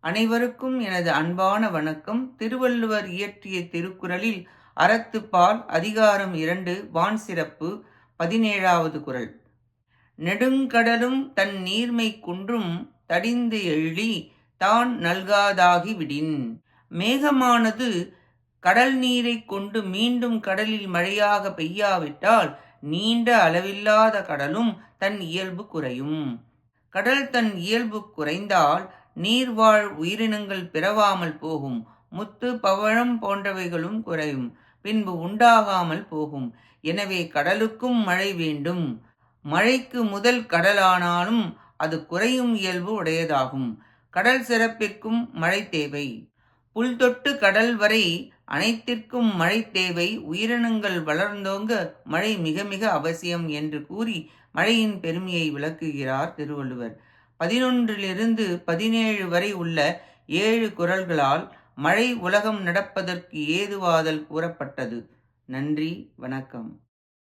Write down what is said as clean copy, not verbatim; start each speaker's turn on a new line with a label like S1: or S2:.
S1: அனைவருக்கும் எனது அன்பான வணக்கம். திருவள்ளுவர் இயற்றிய திருக்குறளில் அறத்துப்பால் அதிகாரம் 2 வான் சிறப்பு 17வது குறள். நெடுங்கடலும் தன் நீர்மை குன்றும் தடிந்து எழி தான் நல்காதாகி விடின். மேகமானது கடல் நீரைக் கொண்டு மீண்டும் கடலில் மழையாக பெய்யாவிட்டால் நீண்ட அளவில்லாத கடலும் தன் இயல்பு குறையும். கடல் தன் இயல்பு குறைந்தால் நீர்வாழ் உயிரினங்கள் பிறவாமல் போகும். முத்து பவழம் போன்றவைகளும் குறையும், பின்பு உண்டாகாமல் போகும். எனவே கடலுக்கும் மழை வேண்டும். மழைக்கு முதல் கடலானாலும் அது குறையும் இயல்பு உடையதாகும். கடல் சிறப்பிற்கும் மழை தேவை. புல் தொட்டு கடல் வரை அனைத்திற்கும் மழை தேவை. உயிரினங்கள் வளர்ந்தோங்க மழை மிக மிக அவசியம் என்று கூறி மழையின் பெருமையை விளக்குகிறார் திருவள்ளுவர். 11 17 வரை உள்ள 7 குறள்களால் மழை உலகம் நடப்பதற்கு ஏதுவாதல் கூறப்பட்டது. நன்றி, வணக்கம்.